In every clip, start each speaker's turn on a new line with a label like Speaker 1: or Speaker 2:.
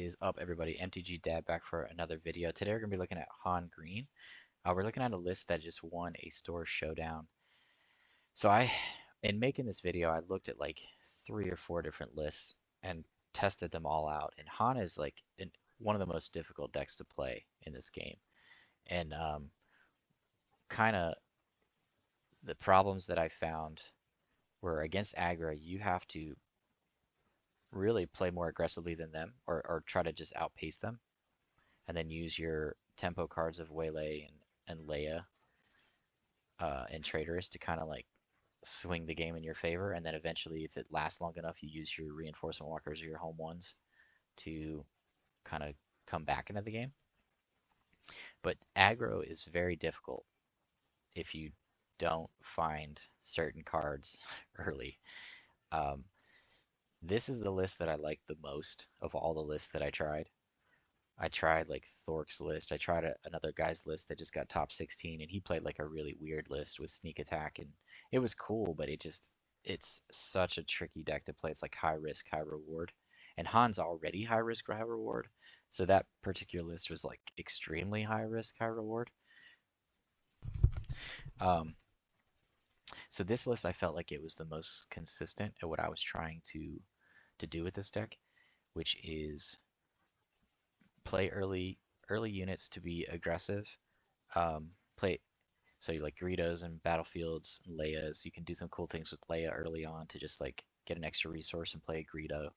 Speaker 1: is up, everybody? MTG Dad back for another video. Today we're going to be looking at Han Green. We're looking at a list that just won a store showdown. So in making this video, I looked at like 3 or 4 different lists and tested them all out. And Han is like one of the most difficult decks to play in this game. And kind of the problems that I found were against Aggro, you have to really play more aggressively than them or try to just outpace them and then use your tempo cards of Waylay and Leia and Traitorous to kind of like swing the game in your favor, and then eventually if it lasts long enough you use your reinforcement walkers or your home ones to kind of come back into the game. But aggro is very difficult if you don't find certain cards early. This is the list that I like the most of all the lists that I tried. I tried like Thork's list. I tried another guy's list that just got top 16, and he played like a really weird list with sneak attack, and it was cool, but it's such a tricky deck to play. It's like high risk, high reward. And Han's already high risk, high reward. So that particular list was like extremely high risk, high reward. So this list, I felt like it was the most consistent at what I was trying to do with this deck, which is play early units to be aggressive. Play so you like Greedos and battlefields, and Leias. You can do some cool things with Leia early on to just like get an extra resource and play a Greedo,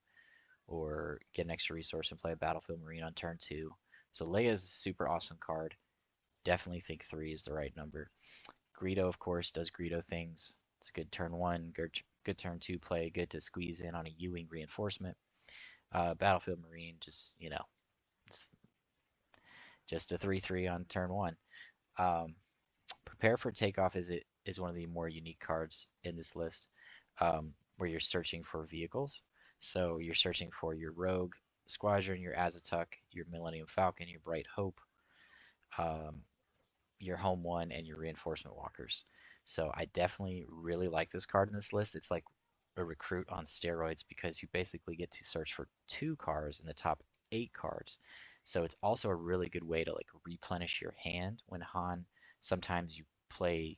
Speaker 1: or get an extra resource and play a Battlefield Marine on turn 2. So Leia is a super awesome card. Definitely think 3 is the right number. Greedo, of course, does Greedo things. It's a good turn 1, good turn 2 play, good to squeeze in on a U-wing reinforcement. Battlefield Marine, just, you know, it's just a 3/3 on turn 1. Prepare for Takeoff is one of the more unique cards in this list, where you're searching for vehicles. So you're searching for your Rogue Squadron, your Auzituck, your Millennium Falcon, your Bright Hope, your Home One, and your Reinforcement Walkers. So I definitely really like this card in this list. It's like a recruit on steroids because you basically get to search for 2 cards in the top 8 cards. So it's also a really good way to like replenish your hand when Han. Sometimes you play,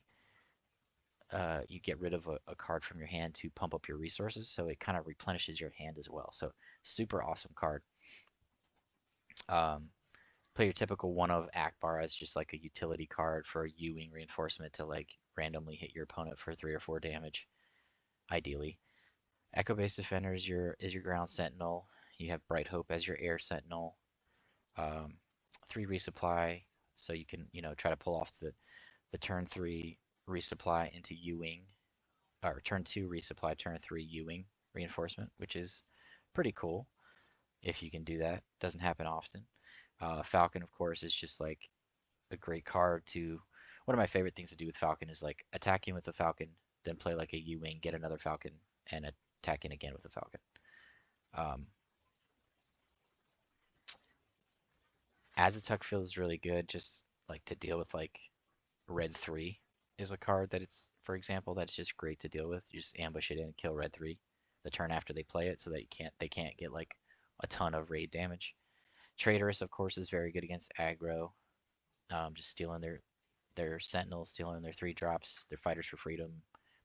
Speaker 1: you get rid of a card from your hand to pump up your resources, so it kind of replenishes your hand as well. So super awesome card. Play your typical one of Ackbar as just like a utility card for a U-wing reinforcement to like randomly hit your opponent for 3 or 4 damage, ideally. Echo-based defender is your ground sentinel. You have Bright Hope as your air sentinel. 3 resupply, so you can try to pull off the turn 3 resupply into U-wing, or turn 2 resupply, turn 3 U-wing reinforcement, which is pretty cool if you can do that. Doesn't happen often. Falcon, of course, is just like a great card to. One of my favorite things to do with Falcon is like attacking with the Falcon, then play like a U-wing, get another Falcon, and attacking again with the Falcon. Auzituck feels really good, just like to deal with like Red 3 is a card that it's, for example, that's just great to deal with. You just ambush it in and kill Red 3 the turn after they play it, so that they can't get like a ton of raid damage. Traitorous, of course, is very good against aggro, just stealing their sentinels, stealing their 3 drops, their fighters for freedom,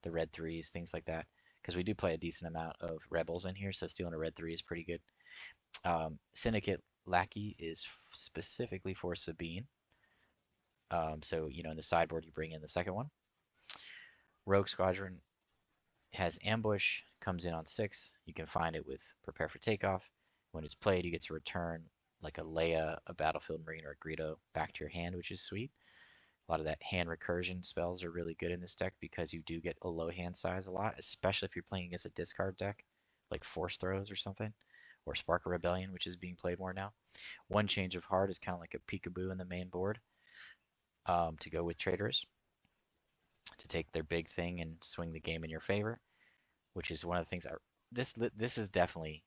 Speaker 1: the Red 3s, things like that. Because we do play a decent amount of rebels in here, so stealing a Red 3 is pretty good. Syndicate Lackey is specifically for Sabine. So, in the sideboard, you bring in the second one. Rogue Squadron has Ambush, comes in on 6. You can find it with Prepare for Takeoff. When it's played, you get to return like a Leia, a Battlefield Marine, or a Greedo back to your hand, which is sweet. A lot of that hand recursion spells are really good in this deck because you do get a low hand size a lot, especially if you're playing against a discard deck, like Force Throws or something, or Spark of Rebellion, which is being played more now. One Change of Heart is kind of like a peekaboo in the main board, to go with Traitorous, to take their big thing and swing the game in your favor, which is one of the things. This is definitely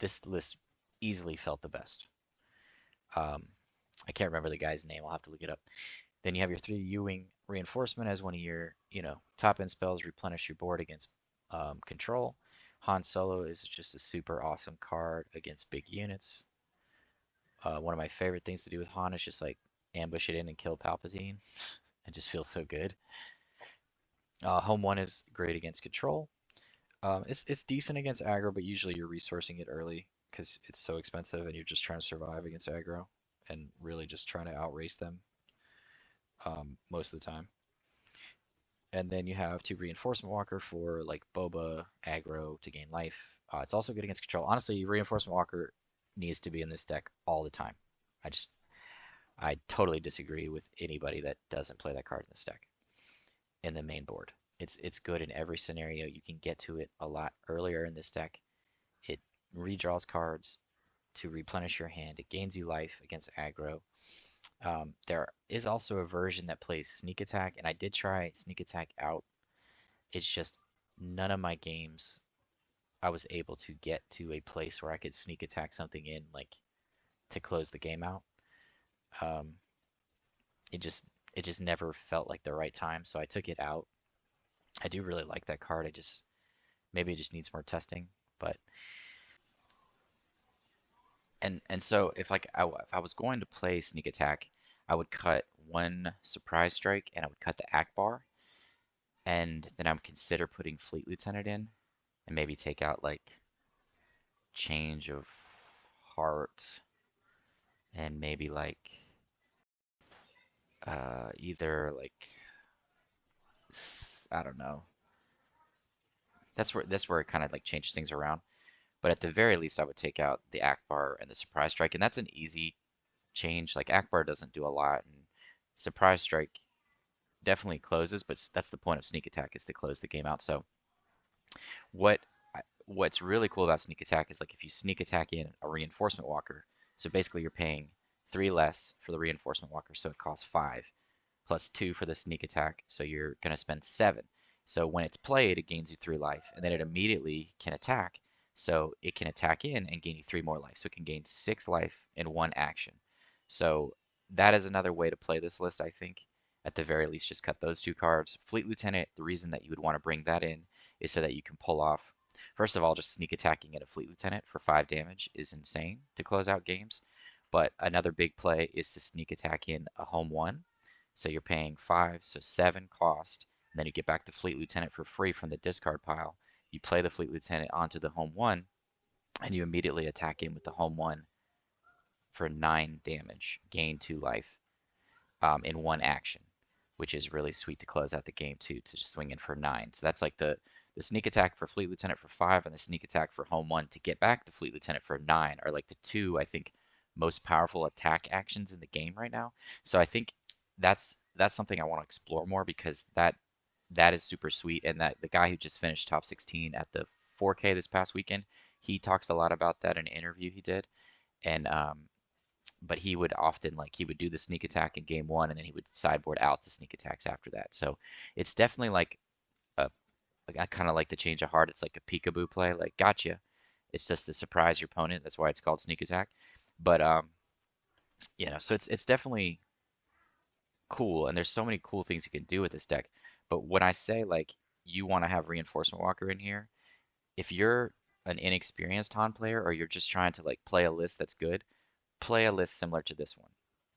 Speaker 1: this list easily felt the best. I can't remember the guy's name. I'll have to look it up. Then you have your 3 U-wing reinforcement as one of your top end spells. Replenish your board against control. Han Solo is just a super awesome card against big units. One of my favorite things to do with Han is just like ambush it in and kill Palpatine. It just feels so good. Home 1 is great against control. It's decent against aggro, but usually you're resourcing it early because it's so expensive and you're just trying to survive against aggro and really just trying to outrace them most of the time. And then you have 2 Reinforcement Walker for like Boba, aggro to gain life. It's also good against control. Honestly, Reinforcement Walker needs to be in this deck all the time. I totally disagree with anybody that doesn't play that card in this deck in the main board. It's good in every scenario. You can get to it a lot earlier in this deck. It redraws cards to replenish your hand. It gains you life against aggro. There is also a version that plays sneak attack, and I did try sneak attack out. It's just none of my games I was able to get to a place where I could sneak attack something in, like to close the game out. Um, it just it just never felt like the right time, so I took it out. I do really like that card. I just maybe it just needs more testing, but and so if I was going to play sneak attack, I would cut 1 surprise strike and I would cut the Ackbar, and then I would consider putting Fleet Lieutenant in and maybe take out like Change of Heart and maybe like either like I don't know. That's where it kind of like changes things around. But at the very least, I would take out the Ackbar and the Surprise Strike, and that's an easy change. Like Ackbar doesn't do a lot, and Surprise Strike definitely closes, but that's the point of Sneak Attack is to close the game out. So what what's really cool about Sneak Attack is like if you Sneak Attack in a Reinforcement Walker, so basically you're paying 3 less for the Reinforcement Walker, so it costs 5, plus 2 for the Sneak Attack, so you're gonna spend 7. So when it's played, it gains you 3 life, and then it immediately can attack. So it can attack in and gain you 3 more life. So it can gain 6 life in 1 action. So that is another way to play this list, I think. At the very least, just cut those 2 cards. Fleet Lieutenant, the reason that you would want to bring that in is so that you can pull off, first of all, just sneak attacking at a Fleet Lieutenant for 5 damage is insane to close out games. But another big play is to sneak attack in a home 1. So you're paying 5, so 7 cost, and then you get back the Fleet Lieutenant for free from the discard pile. You play the Fleet Lieutenant onto the home 1, and you immediately attack in with the home 1 for 9 damage, gain 2 life in 1 action, which is really sweet to close out the game too, to just swing in for 9. So that's like the sneak attack for Fleet Lieutenant for 5 and the sneak attack for home 1 to get back the Fleet Lieutenant for 9 are like the 2, I think, most powerful attack actions in the game right now. So I think that's something I want to explore more because that is super sweet. And that the guy who just finished top 16 at the 4K this past weekend, he talks a lot about that in an interview he did. And but he would often like he would do the sneak attack in game 1 and then he would sideboard out the sneak attacks after that. So it's definitely like I kind of like the change of heart. It's like a peekaboo play, like gotcha. It's just to surprise your opponent. That's why it's called sneak attack. But so it's definitely cool, and there's so many cool things you can do with this deck. But when I say like you want to have Reinforcement Walker in here, if you're an inexperienced Han player or you're just trying to like play a list that's good, play a list similar to this one,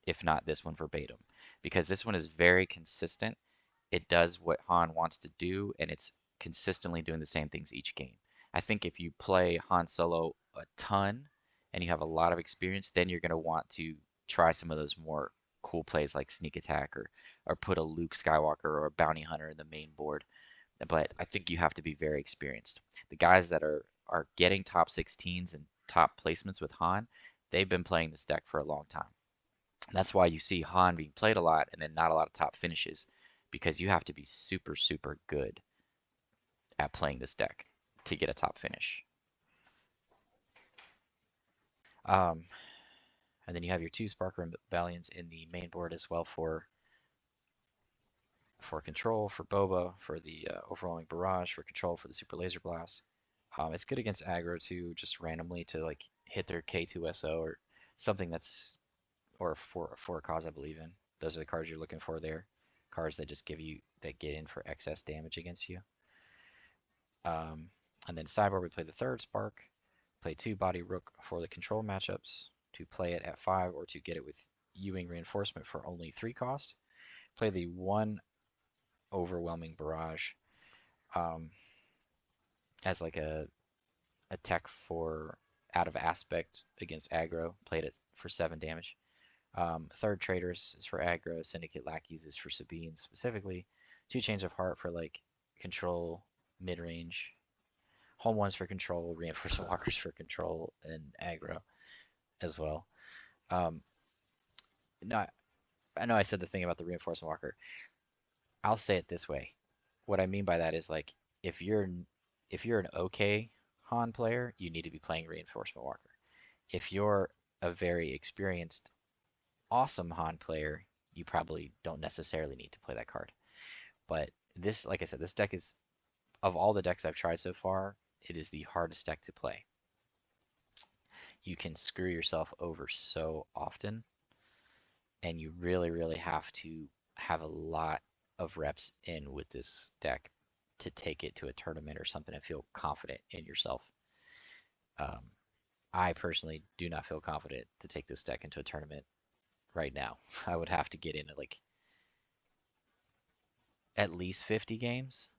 Speaker 1: if not this one verbatim, because this one is very consistent. It does what Han wants to do, and it's consistently doing the same things each game. I think if you play Han Solo a ton and you have a lot of experience, then you're going to want to try some of those more cool plays like sneak attack or put a Luke Skywalker or a bounty hunter in the main board. But I think you have to be very experienced. The guys that are getting top 16s and top placements with Han, they've been playing this deck for a long time. That's why you see Han being played a lot and then not a lot of top finishes, because you have to be super, super good at playing this deck to get a top finish. And then you have your 2 Sparker Rebellions in the main board as well for control, for Boba, for the Overwhelming Barrage, for control, for the Super Laser Blast. It's good against aggro too, just randomly to like hit their K2SO or something that's, or for a cause I believe in. Those are the cards you're looking for there. Cards that just give you, that get in for excess damage against you. And then sideboard, we play the third Spark, play 2 Body Rook for the control matchups, to play it at 5 or to get it with U-wing reinforcement for only 3 cost. Play the 1 Overwhelming Barrage as like a tech for out of aspect against aggro. Played it for 7 damage. Third Traders is for aggro. Syndicate Lackeys is for Sabine specifically. 2 Chains of Heart for like control, mid-range. Home ones for control, Reinforcement Walkers for control, and aggro as well. No, I know I said the thing about the Reinforcement Walker. I'll say it this way. What I mean by that is like if you're an okay Han player, you need to be playing Reinforcement Walker. If you're a very experienced, awesome Han player, you probably don't necessarily need to play that card. But this, like I said, this deck is, of all the decks I've tried so far, it is the hardest deck to play. You can screw yourself over so often, and you really, really have to have a lot of reps in with this deck to take it to a tournament or something and feel confident in yourself. I personally do not feel confident to take this deck into a tournament right now. I would have to get into like at least 50 games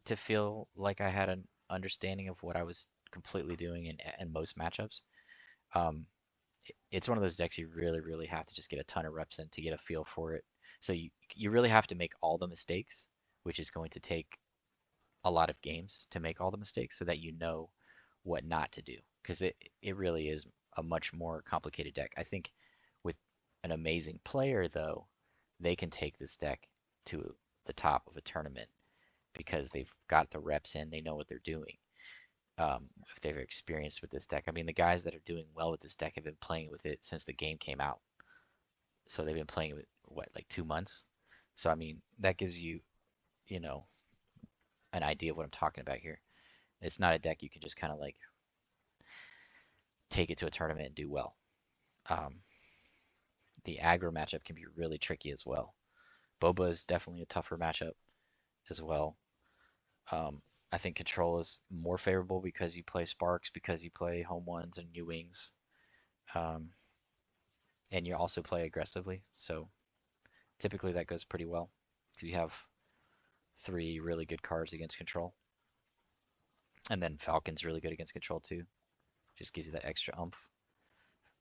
Speaker 1: to feel like I had an understanding of what I was completely doing in most matchups. It's one of those decks you really, really have to just get a ton of reps in to get a feel for it. So you really have to make all the mistakes, which is going to take a lot of games to make all the mistakes so that you know what not to do. Because it really is a much more complicated deck. I think with an amazing player, though, they can take this deck to the top of a tournament because they've got the reps in, they know what they're doing. If they've experienced with this deck. I mean, the guys that are doing well with this deck have been playing with it since the game came out. So they've been playing with, what, like 2 months? So, I mean, that gives you, you know, an idea of what I'm talking about here. It's not a deck you can just kind of like take it to a tournament and do well. The aggro matchup can be really tricky as well. Boba is definitely a tougher matchup as well. I think control is more favorable because you play Sparks, because you play home ones and U-wings. And you also play aggressively. So typically that goes pretty well because you have 3 really good cards against control. And then Falcon's really good against control too. Just gives you that extra oomph.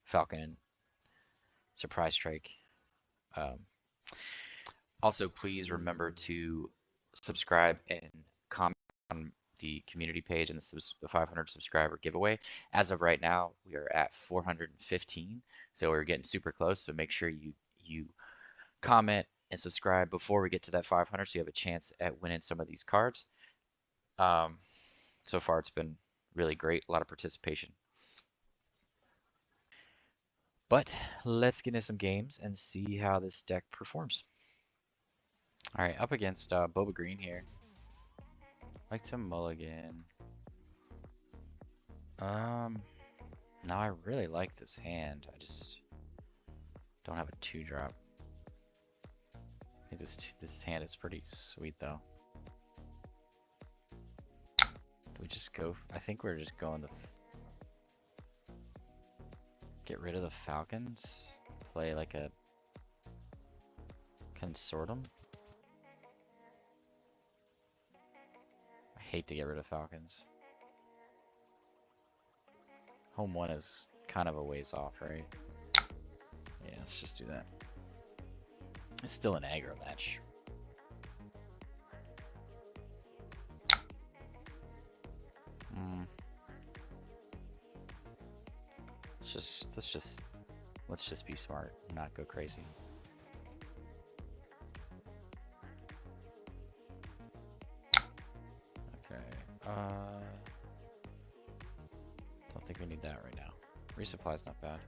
Speaker 1: Falcon, Surprise Strike. Also, please remember to subscribe and comment on the community page and the 500 subscriber giveaway. As of right now, we are at 415, so we're getting super close. So make sure you comment and subscribe before we get to that 500, so you have a chance at winning some of these cards. So far, it's been really great. A lot of participation. But let's get into some games and see how this deck performs. All right, up against Boba Green here. Like to mulligan. Now I really like this hand. I just don't have a 2-drop. I think this hand is pretty sweet though. Do we just go? I think we're just going to get rid of the Falcons. Play like a consortium. I hate to get rid of Falcons. Home 1 is kind of a ways off, right? Yeah, let's just do that. It's still an aggro match. Let's just be smart, not go crazy. Okay. Don't think we need that right now. Resupply's not bad.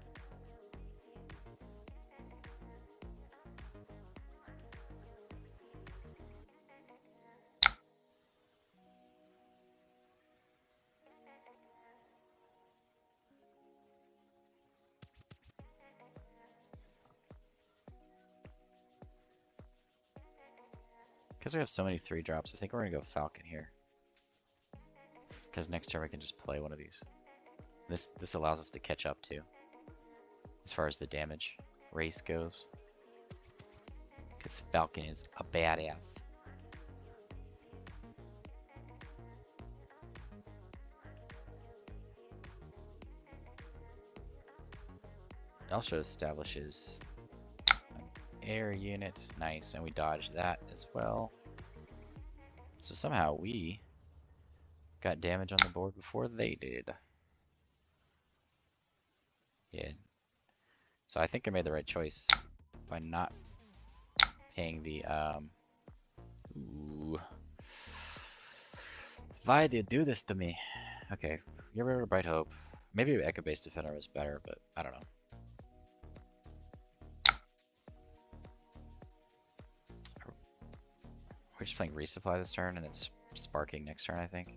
Speaker 1: Because we have so many 3-drops, I think we're gonna go Falcon here. because next turn we can just play one of these. This allows us to catch up too, as far as the damage race goes. Because Falcon is a badass. It also establishes an air unit. Nice, and we dodged that as well. So somehow we got damage on the board before they did. Yeah. So I think I made the right choice by not paying the ooh. Why do you do this to me? Okay, get rid of Bright Hope. Maybe Echo Base Defender was better, but I don't know. We're just playing Resupply this turn, and it's sparking next turn, I think.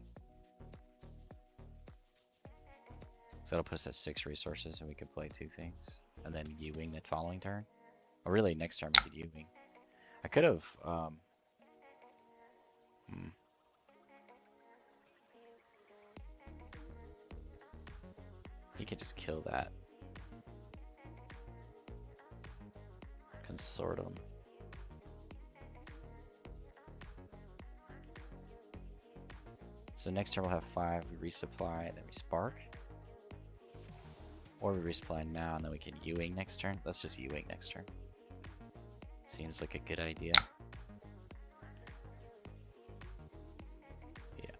Speaker 1: So that'll put us at 6 resources, and we could play 2 things. And then U-Wing the following turn. Oh, really, next turn we could U-Wing. I could have, He could just kill that. Consortium. So next turn we'll have 5, we resupply, and then we spark. Or we resupply now, and then we can U-Wing next turn. Let's just U-Wing next turn. Seems like a good idea. Yeah.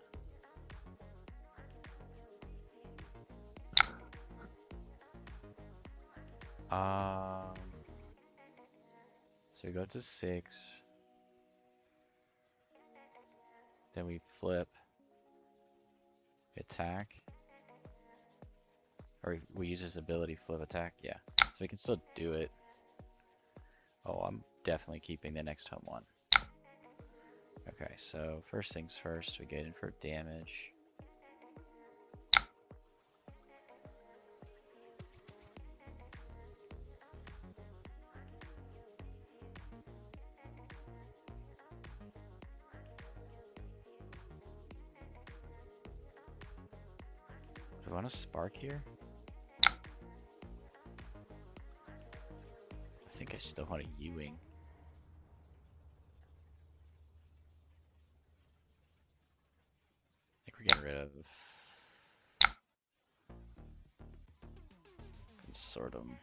Speaker 1: So we go to 6. Then we flip. Attack. Or we use his ability, flip attack. Yeah. So we can still do it. Oh, I'm definitely keeping the next home one. Okay, so first things first, we get in for damage. Do I want to spark here? I think I still want a U-Wing. I think we're getting rid of Consortium.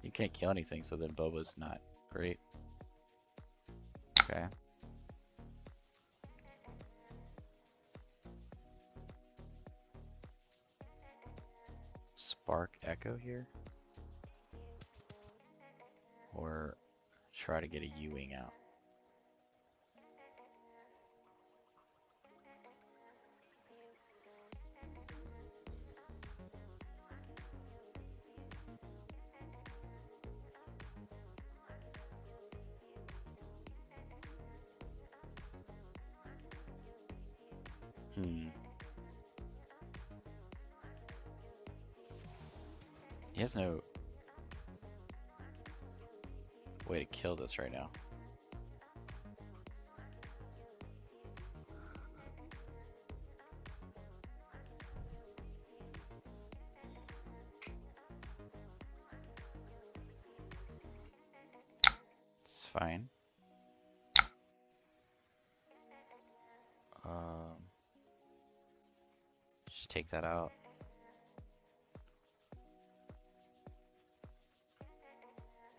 Speaker 1: You can't kill anything, so then Boba's not great. Okay. Spark Echo here. Or try to get a U-Wing out. He has no way to kill this right now. It's fine. Just take that out.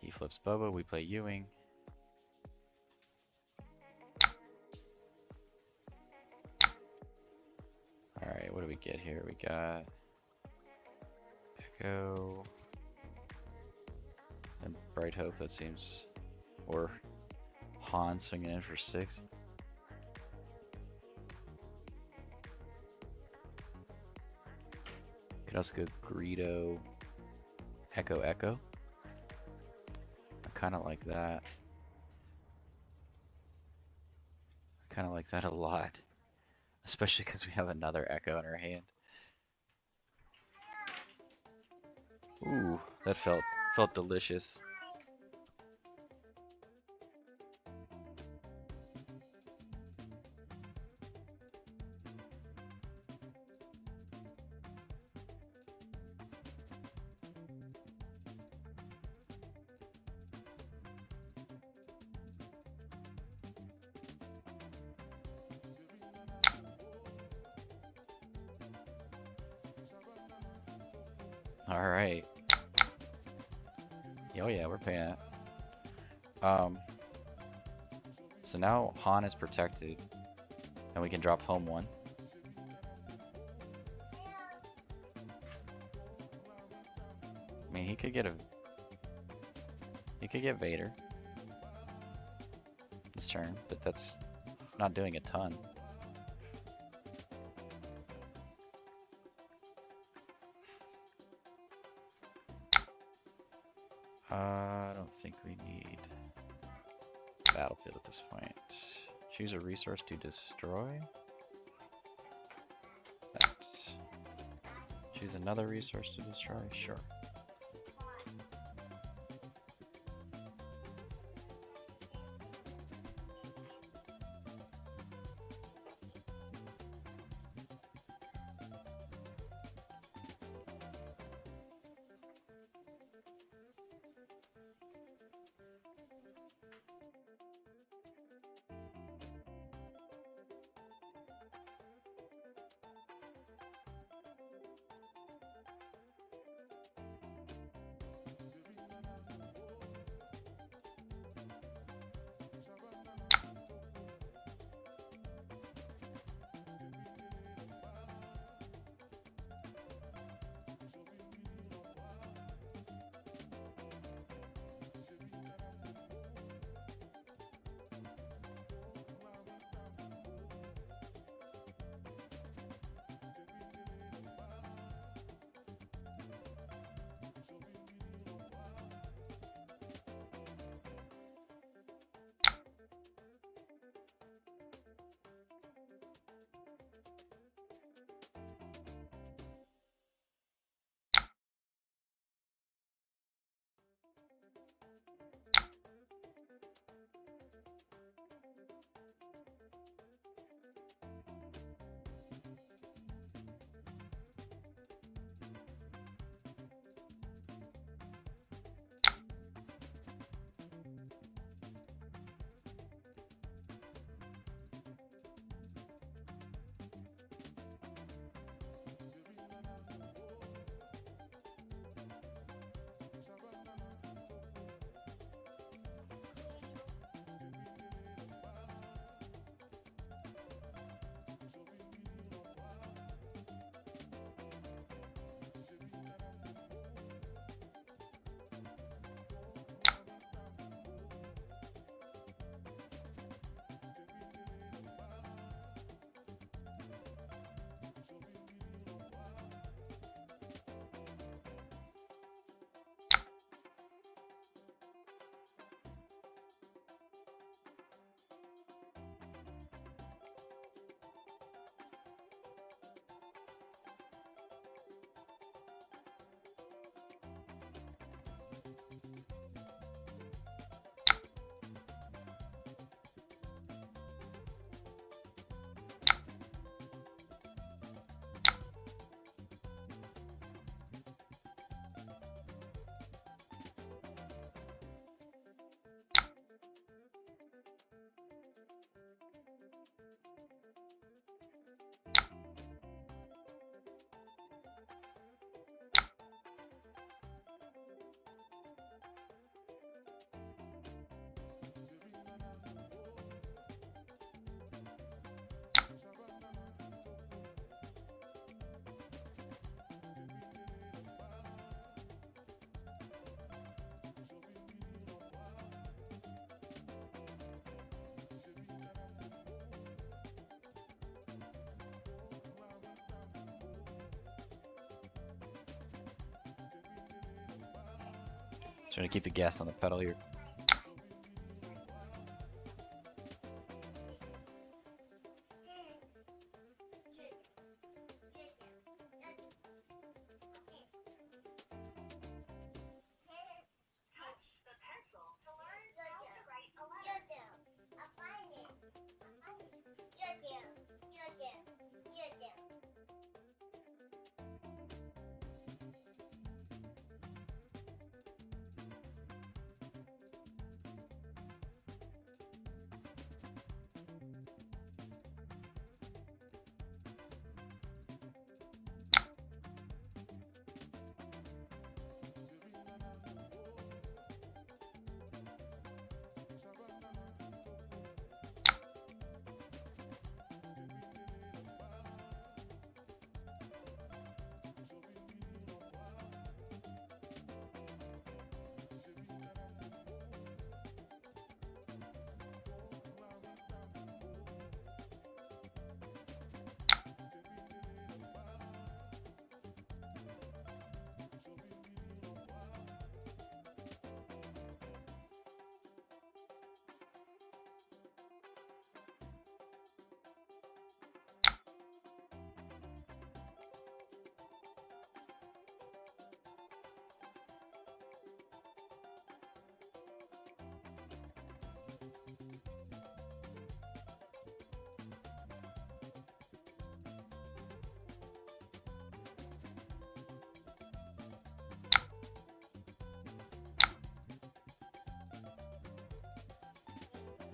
Speaker 1: He flips Boba, we play U-Wing. Alright, what do we get here? We got Echo and Bright Hope, that seems, or Han swinging in for 6. Could also go Greedo, Echo Echo. I kind of like that. I kind of like that a lot. Especially because we have another Echo in our hand. Ooh, that felt delicious. All right. Oh yeah, we're paying it. So now Han is protected, and we can drop home one. I mean, he could get Vader this turn, but that's not doing a ton. I don't think we need battlefield at this point. Choose a resource to destroy. That. Choose another resource to destroy. Sure. Trying to keep the gas on the pedal here.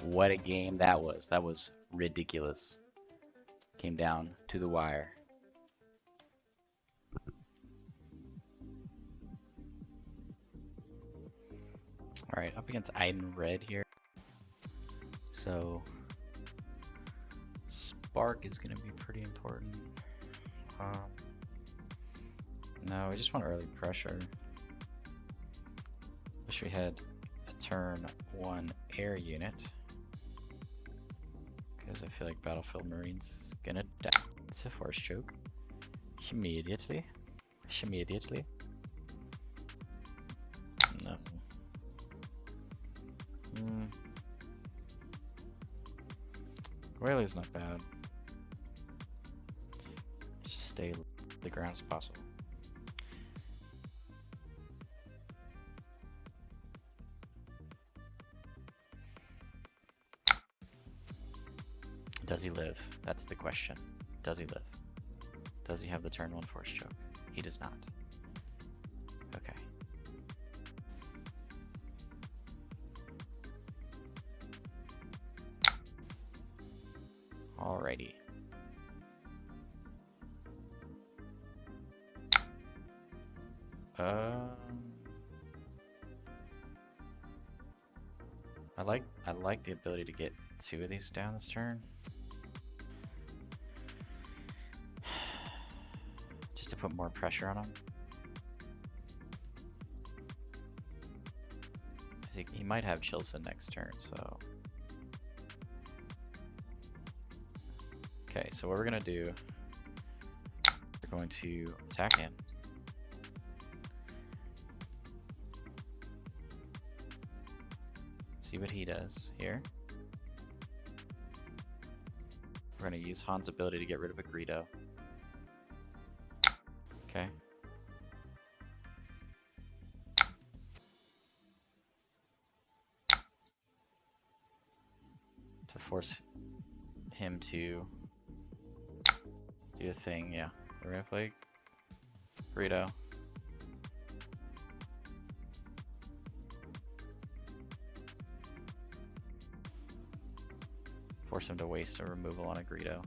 Speaker 1: What a game that was. That was ridiculous. Came down to the wire. Alright, up against Iden Red here. So Spark is going to be pretty important. No, we just want early pressure. Wish we had a turn 1 air unit. Because I feel like Battlefield Marine's gonna die. It's a force choke. Immediately. Immediately. No. Whaley's not bad. Just stay the ground as possible. Does he live? That's the question. Does he live? Does he have the turn 1 force choke? He does not. Okay. Alrighty. I like the ability to get 2 of these down this turn. Just to put more pressure on him. He might have Chilson next turn, so. Okay, so what we're gonna do, we're going to attack him. See what he does here. We're going to use Han's ability to get rid of a Greedo. Okay. To force him to do a thing, yeah. We're going to play Greedo. Force him to waste a removal on a Greedo.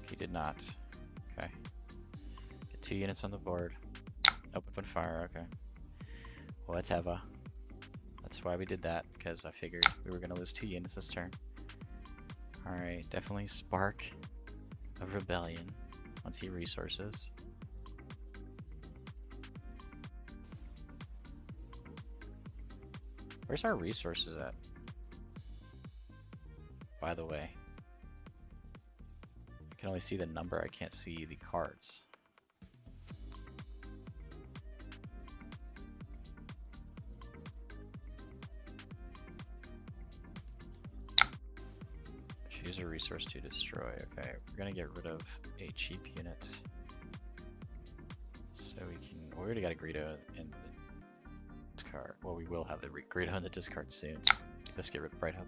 Speaker 1: He did not. Okay. Get 2 units on the board. Open fire, okay. Whatever. That's why we did that, because I figured we were going to lose 2 units this turn. Alright, definitely Spark of Rebellion once he resources. Where's our resources at? By the way, I can only see the number, I can't see the cards. Choose a resource to destroy. Okay, we're gonna get rid of a cheap unit. So we can, well, we already got a Greedo in the discard. Well, we will have the Greedo in the discard soon. So let's get rid of Bright Hub.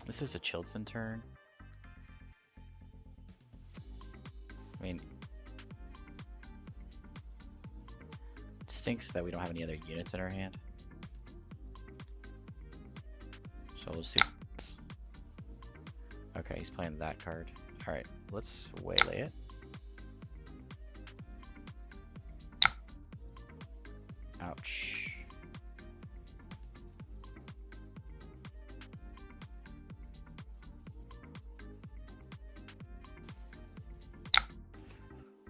Speaker 1: This is a Chilson turn. I mean, it stinks that we don't have any other units in our hand. So we'll see. Okay, he's playing that card. Alright, let's waylay it. Ouch.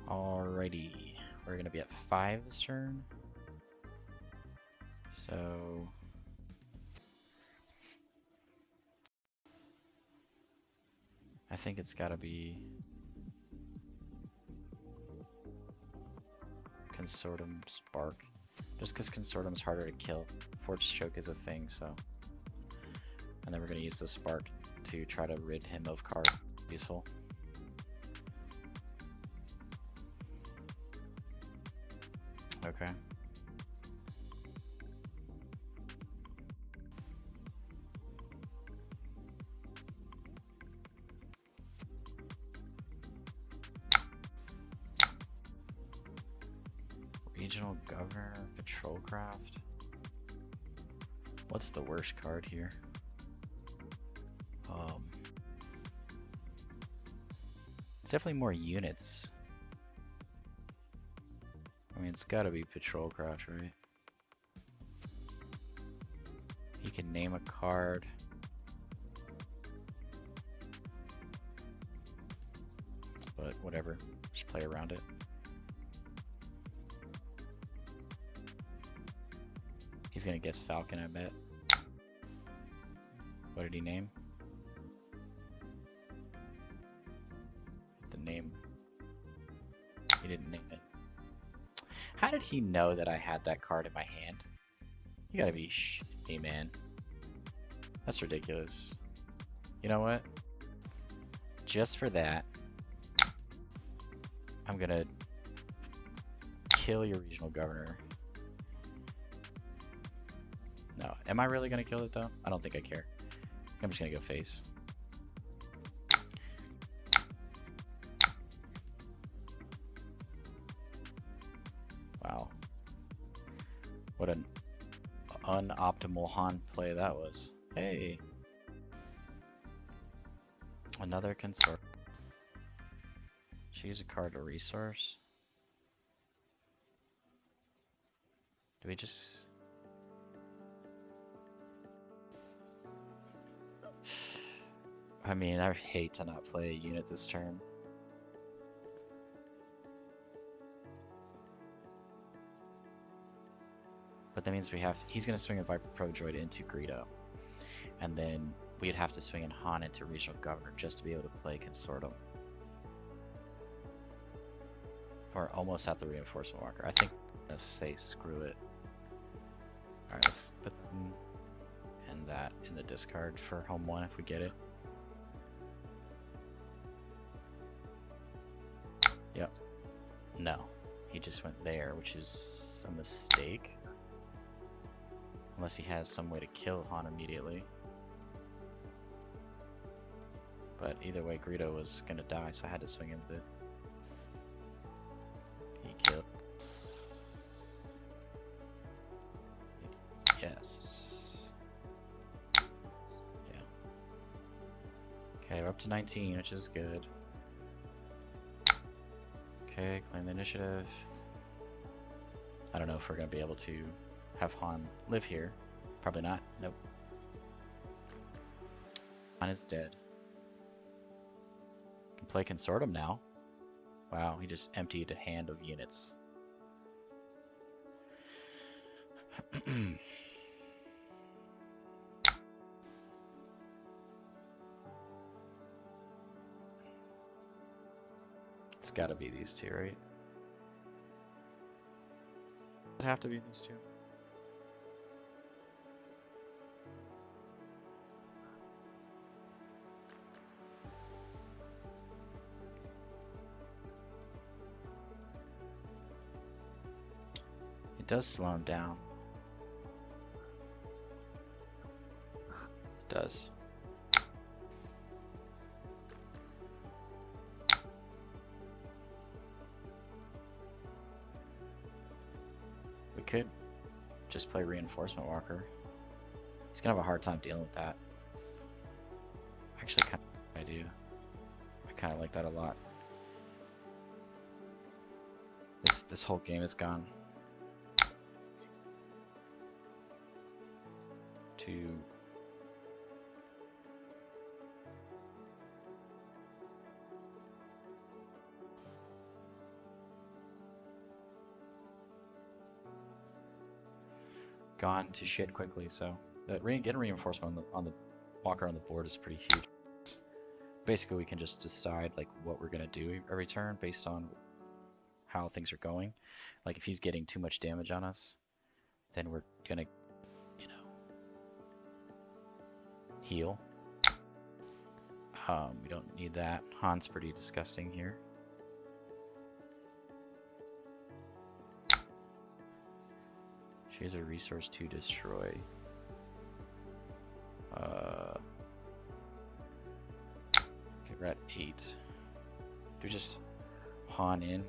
Speaker 1: Alrighty, we're gonna be at 5 this turn. So I think it's gotta be Consortium Spark. Just because Consortium is harder to kill. Force Choke is a thing, so. And then we're gonna use the Spark to try to rid him of card. Useful. Okay. Regional Governor, Patrol Craft. What's the worst card here? It's definitely more units. I mean, it's gotta be Patrol Craft, right? You can name a card. But whatever, just play around it. He's gonna guess Falcon, I bet. What did he name? The name. He didn't name it. How did he know that I had that card in my hand? You gotta be shitty, man. That's ridiculous. You know what? Just for that, I'm gonna kill your regional governor. No. Am I really gonna kill it though? I don't think I care. I'm just gonna go face. Wow. What an unoptimal Han play that was. Hey. Another consort. Choose a card or resource. Do we just... I mean, I hate to not play a unit this turn. But that means we have... He's going to swing a Viper Pro Droid into Greedo. And then we'd have to swing in Han into Regional Governor just to be able to play Consortium. Or almost at the Reinforcement Walker. I think let's say screw it. Alright, let's put them and that in the discard for home 1 if we get it. Yep. No. He just went there, which is a mistake. Unless he has some way to kill Han immediately. But either way, Greedo was gonna die, so I had to swing him with it. He kills. Yes. Yeah. Okay, we're up to 19, which is good. Okay, claim the initiative. I don't know if we're gonna be able to have Han live here. Probably not. Nope. Han is dead. Can play Consortium now. Wow, he just emptied a hand of units. It's gotta be these two, right? Does it have to be these two? It does slow him down. It does. We could just play Reinforcement Walker. He's gonna have a hard time dealing with that. Actually, kind of idea. I kind of like that a lot. This whole game is gone. Gone to shit quickly, so that getting reinforcement on the walker on the board is pretty huge. Basically, we can just decide like what we're gonna do every turn based on how things are going. Like if he's getting too much damage on us, then we're gonna, you know, heal. We don't need that. Han's pretty disgusting here. Choose a resource to destroy. Okay, we're at 8. Do just Han in.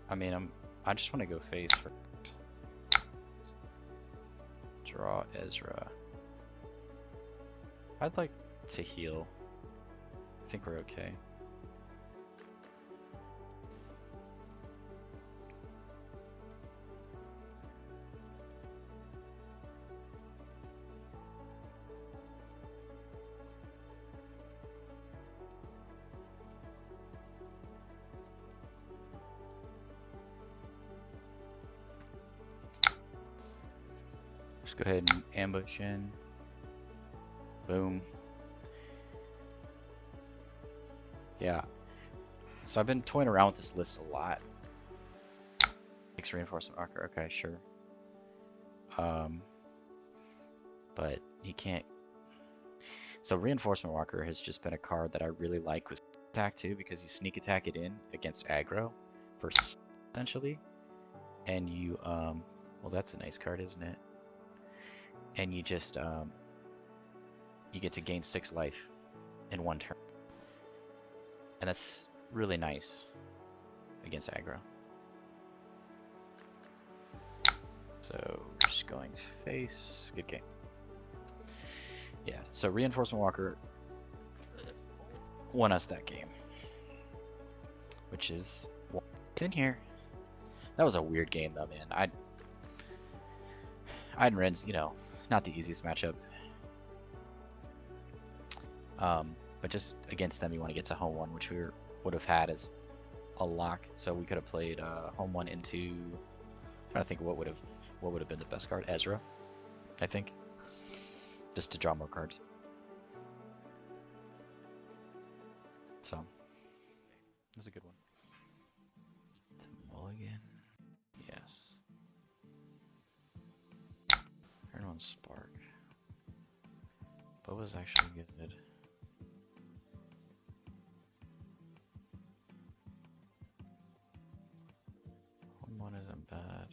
Speaker 1: I mean, I just want to go face first. Draw Ezra. I'd like to heal. I think we're okay. Just go ahead and ambush in. Boom. Yeah. So I've been toying around with this list a lot. 6 reinforcement marker. Okay, sure. But you can't. So reinforcement marker has just been a card that I really like with attack too, because you sneak attack it in against aggro for essentially, and you well, that's a nice card, isn't it? And you just you get to gain 6 life in 1 turn, and that's really nice against aggro. So just going face. Good game. Yeah, so reinforcement walker won us that game, which is what's in here. That was a weird game though, man. Iden Red's, you know, not the easiest matchup. But just against them, you want to get to home 1, which we would have had as a lock. So we could have played home 1 into. I'm trying to think what would have been the best card. Ezra, I think, just to draw more cards. So this is a good one. The mulligan, yes. Turn on Spark. Boba's actually good. One isn't bad.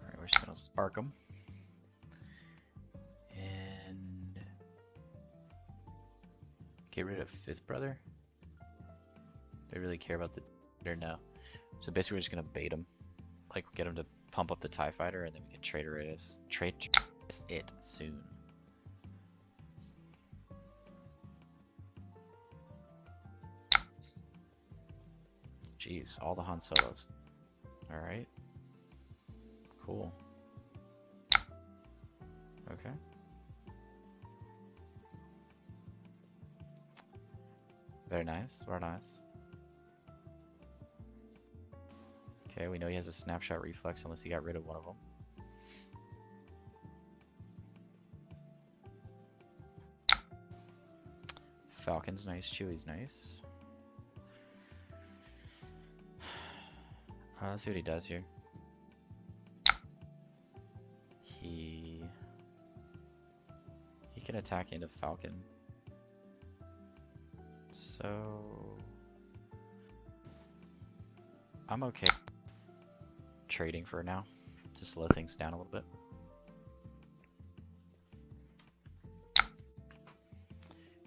Speaker 1: Alright, we're just gonna spark them. And get rid of 5th brother. They really care about the or no. So basically we're just gonna bait him. Like get him to pump up the TIE fighter, and then we can trade it soon. Jeez, all the Han Solos. Alright. Cool. Okay. Very nice, very nice. Okay, we know he has a snapshot reflex unless he got rid of one of them. Falcon's nice, Chewie's nice. Let's see what he does here. He can attack into Falcon. So I'm okay trading for now to slow things down a little bit.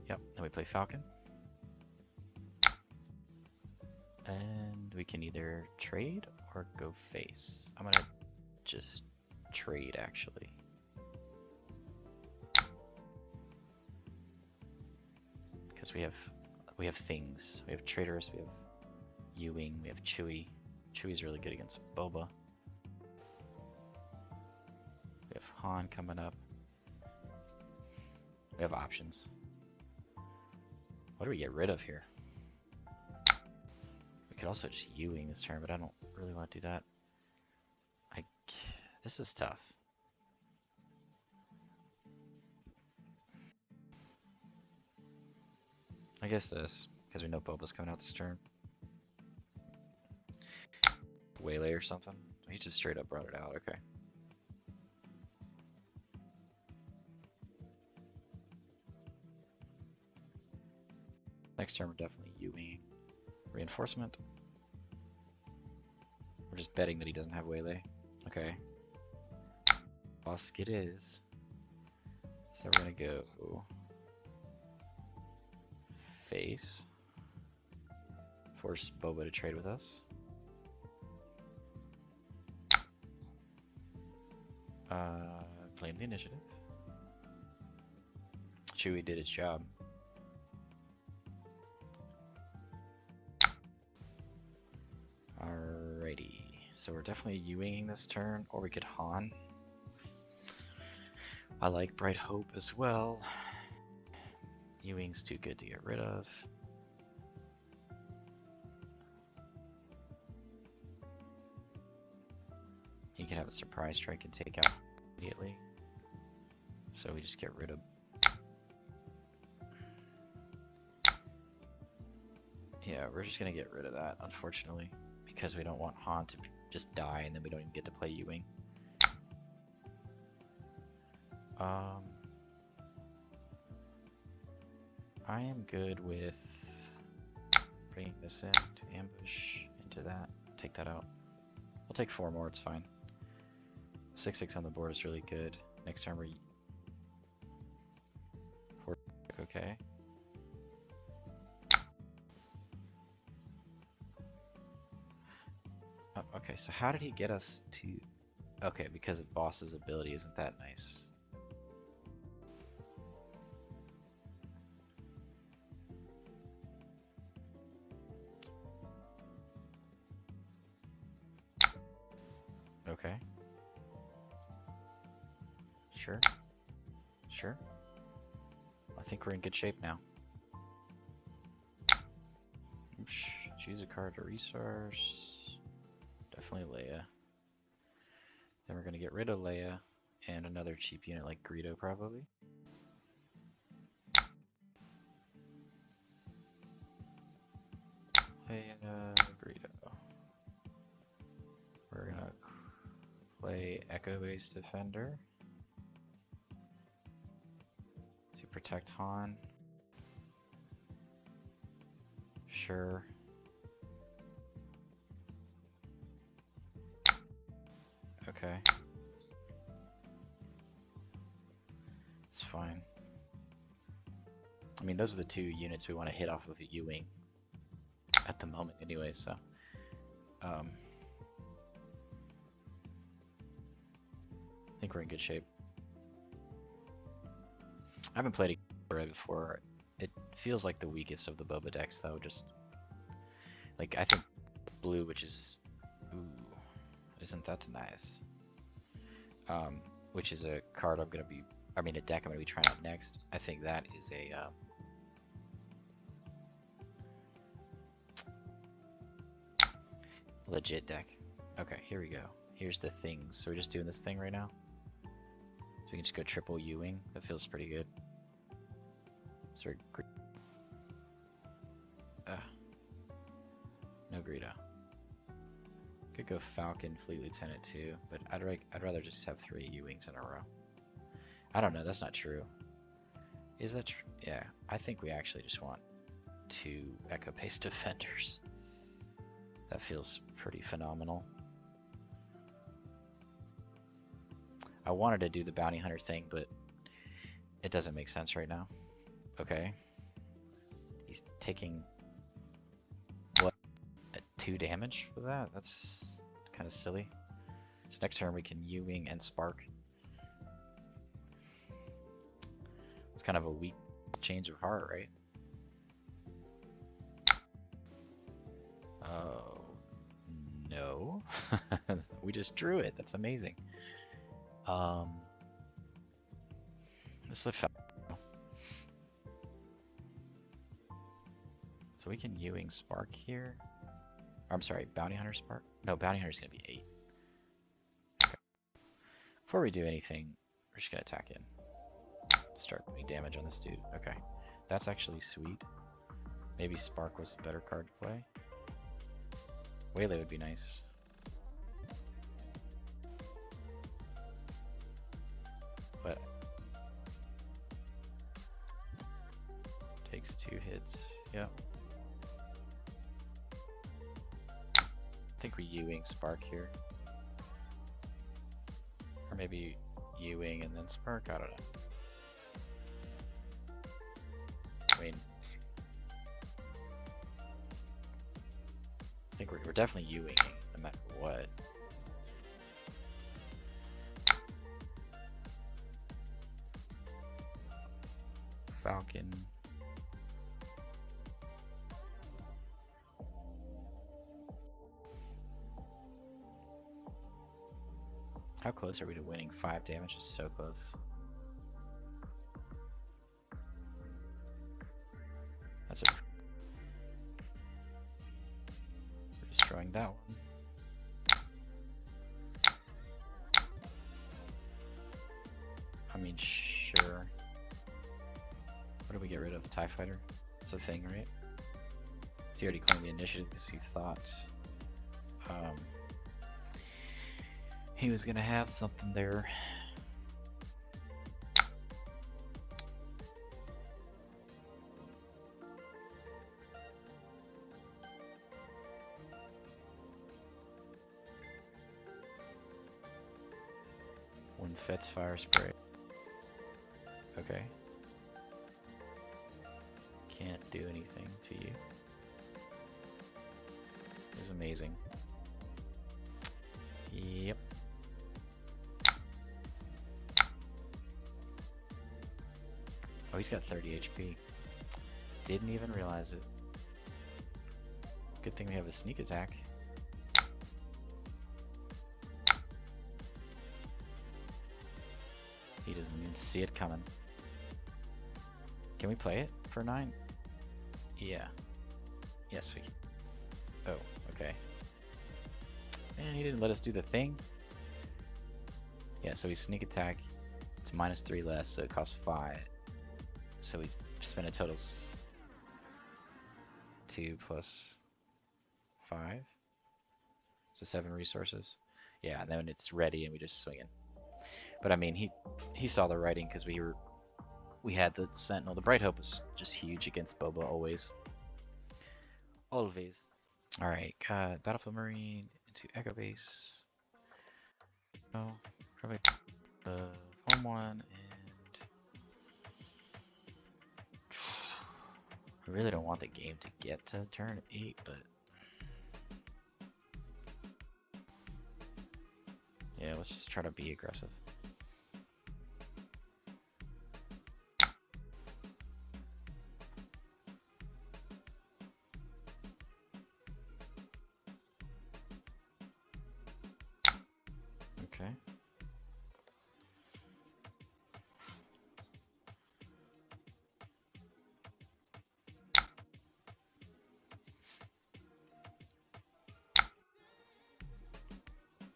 Speaker 1: Yep, then we play Falcon. And we can either trade or go face. I'm gonna just trade actually. Because we have things. We have traders, we have U-Wing, we have Chewie. Chewie's really good against Boba. We have Han coming up. We have options. What do we get rid of here? We could also just U-Wing this turn, but I don't really want to do that. This is tough. I guess this, because we know Boba's coming out this turn. Waylay or something. He just straight up brought it out, okay. Next turn we're definitely U-Wing. Reinforcement. We're just betting that he doesn't have Waylay. Okay. Bosk it is. So we're gonna go face. Force Boba to trade with us. Claim the initiative. Chewie did its job. Alrighty, so we're definitely U-winging this turn, or we could Han. I like Bright Hope as well. U-wing's too good to get rid of. He could have a surprise strike and take out immediately. So we just get rid of... Yeah, we're just gonna get rid of that, unfortunately. Because we don't want Han to just die and then we don't even get to play U-wing. I am good with bringing this in to ambush into that. Take that out. We'll take 4 more, it's fine. 6/6 on the board is really good. Next turn we're... Okay. Oh, okay, so how did he get us to... Okay, because of boss's ability isn't that nice. Okay. Sure. Sure. I think we're in good shape now. Oops. Choose a card to resource. Definitely Leia. Then we're going to get rid of Leia and another cheap unit like Greedo probably. Leia, Greedo. We're going to play Echo-based Defender to protect Han. Sure. Okay. It's fine. I mean, those are the 2 units we want to hit off of a U-wing at the moment anyway, so I think we're in good shape. I haven't played a Red before. It feels like the weakest of the Boba decks though, just like I think blue, which is isn't that nice? Which is a card I'm gonna be, I mean a deck I'm gonna be trying out next. I think that is a legit deck. Okay, here we go. Here's the things. So we're just doing this thing right now. So we can just go triple U-wing. That feels pretty good. So we're no Greedo. Could go Falcon, Fleet Lieutenant too, but I'd rather just have 3 U-wings in a row. I don't know, that's not true. Is that true? Yeah, I think we actually just want 2 Echo-based defenders. That feels pretty phenomenal. I wanted to do the bounty hunter thing, but it doesn't make sense right now. Okay. He's taking what? 2 damage for that? That's kind of silly. So next turn we can U-wing and spark. It's kind of a weak change of heart, right? Oh no. We just drew it. That's amazing. Let's let Falcon go. So we can U-wing spark here. I'm sorry, bounty hunter spark? No, bounty hunter's gonna be 8. Okay. Before we do anything, we're just gonna attack in. Start doing damage on this dude. Okay. That's actually sweet. Maybe spark was a better card to play. Waylay would be nice. But takes 2 hits. Yep. I think we U-wing spark here. Or maybe U-wing and then spark, I don't know. We're definitely U-winging, no matter what. Falcon. How close are we to winning? 5 damage is so close. That's it. We're destroying that one. I mean, sure. What did we get rid of? TIE Fighter? It's a thing, right? So he already claimed the initiative because he thought he was gonna have something there. When Fet's fire spray. Okay. Can't do anything to you. Is amazing. Yep. Oh, he's got 30 HP. Didn't even realize it. Good thing we have a sneak attack. He doesn't even see it coming. Can we play it for 9? Yeah. Yes, we can. Oh, okay. Man, he didn't let us do the thing. Yeah, so we sneak attack. It's -3 less, so it costs 5. So we spend a total 2 plus 5. So 7 resources. Yeah, and then it's ready and we just swing it. But I mean, he saw the writing because we had the Sentinel. The Bright Hope was just huge against Boba always. Always. Alright, Battlefield Marine into Echo Base. Oh, probably home one, and I really don't want the game to get to turn 8, but yeah, let's just try to be aggressive. Okay.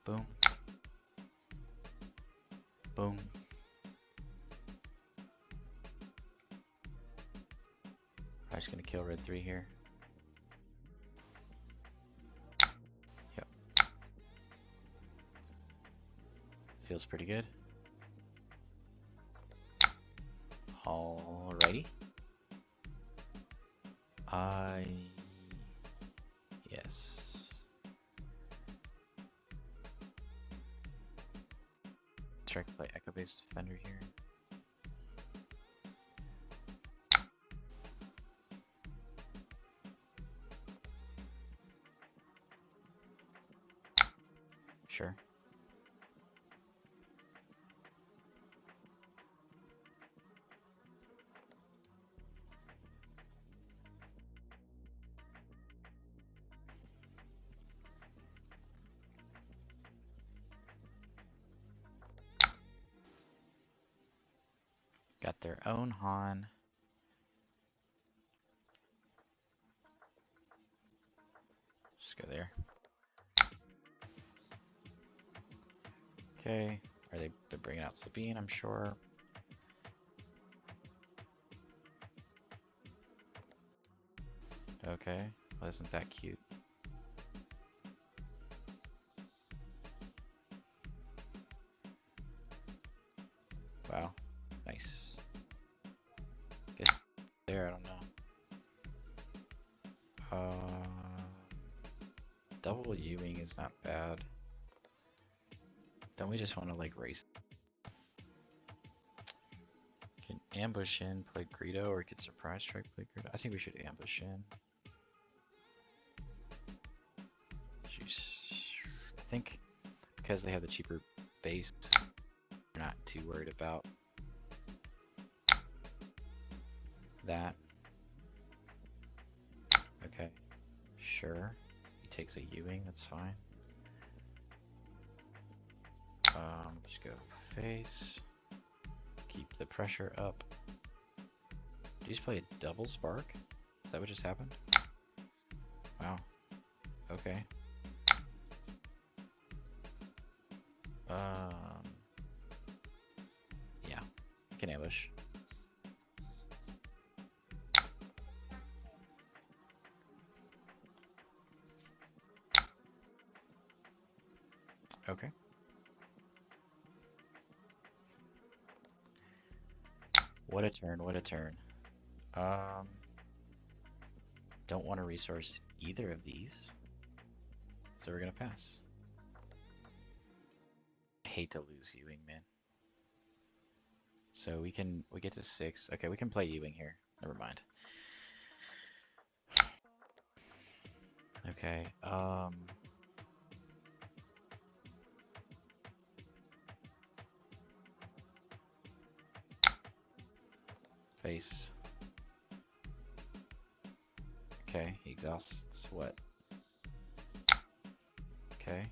Speaker 1: Boom. Boom. I'm just gonna kill Red 3 here. Yep. Feels pretty good. Alrighty. Yes. Try to play Echo Based Defender here. Sure. Got their own Han. Just go there. Okay. Are they're bringing out Sabine, I'm sure. Okay. Well, isn't that cute? Wow. Nice. Guess there, I don't know. Double U-wing is not bad. Don't we just want to like race? Can ambush in, play Greedo, or can surprise strike, play Greedo? I think we should ambush in. juice. I think because they have the cheaper base, I'm not too worried about that. Okay, sure. He takes a Ewing, that's fine. Just go face. Keep the pressure up. Did you just play a double spark? Is that what just happened? Wow. Okay. Yeah. You can ambush. Okay. What a turn, what a turn. Don't want to resource either of these, so we're gonna pass. I hate to lose Ewing, man. So we get to 6. Okay, we can play Ewing here. Never mind. Okay, face. Okay, he exhausts what? Okay.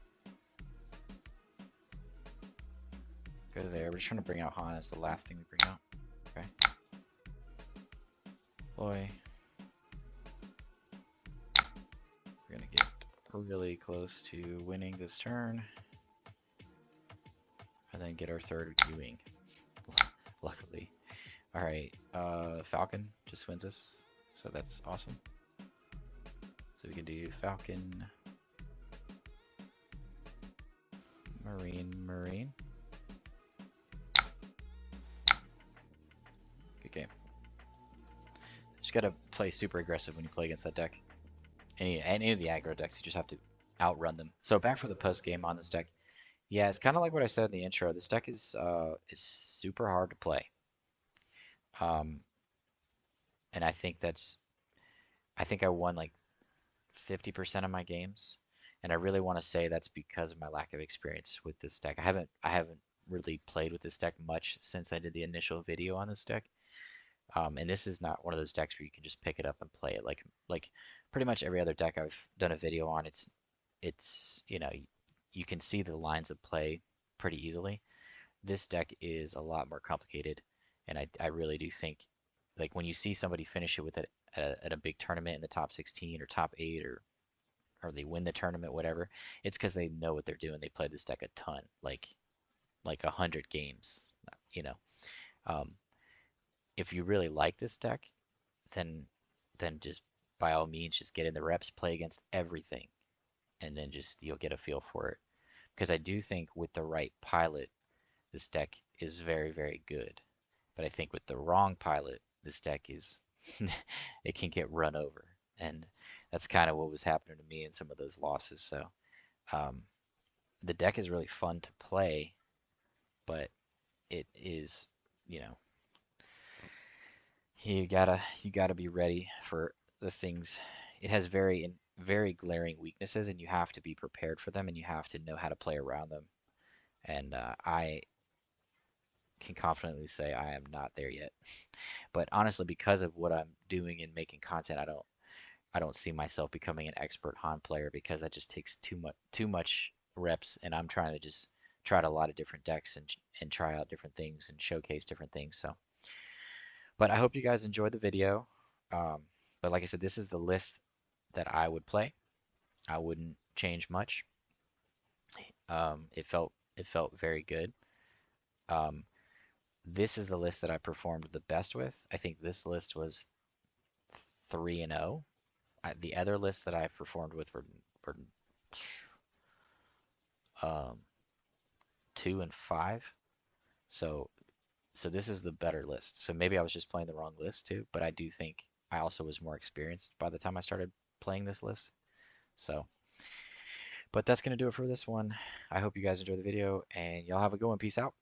Speaker 1: Go there. We're just trying to bring out Han as the last thing we bring out. Okay. Boy. We're gonna get really close to winning this turn. And then get our third Ewing. Luckily. Alright, Falcon just wins us. So that's awesome. So we can do Falcon, Marine, Marine. Good game. Just gotta play super aggressive when you play against that deck. Any of the aggro decks, you just have to outrun them. So back for the post game on this deck. Yeah, it's kind of like what I said in the intro. This deck is super hard to play. And I think I won like 50% of my games, and I really want to say that's because of my lack of experience with this deck. I haven't really played with this deck much since I did the initial video on this deck. And this is not one of those decks where you can just pick it up and play it like pretty much every other deck I've done a video on. It's you know, you can see the lines of play pretty easily. This deck is a lot more complicated, and I really do think, like, when you see somebody finish it with it at a big tournament in the top 16 or top 8, or they win the tournament, whatever, it's because they know what they're doing. They play this deck a ton, like 100 games, you know. If you really like this deck, then just by all means just get in the reps, play against everything, and then just you'll get a feel for it. Because I do think with the right pilot, this deck is very, very good. But I think with the wrong pilot, this deck is it can get run over, and that's kind of what was happening to me in some of those losses. So the deck is really fun to play, but it is, you know, you gotta be ready for the things. It has very glaring weaknesses, and you have to be prepared for them, and you have to know how to play around them. And I can confidently say I am not there yet. But honestly, because of what I'm doing and making content, I don't see myself becoming an expert Han player, because that just takes too much reps, and I'm trying to just try out a lot of different decks and try out different things and showcase different things. So, but I hope you guys enjoyed the video. But like I said, this is the list that I would play. I wouldn't change much. It felt very good. This is the list that I performed the best with. I think this list was 3-0. The other lists that I performed with were 2 and 5. So this is the better list. So maybe I was just playing the wrong list too, but I do think I also was more experienced by the time I started playing this list. So, but that's going to do it for this one. I hope you guys enjoyed the video, and y'all have a good one. Peace out.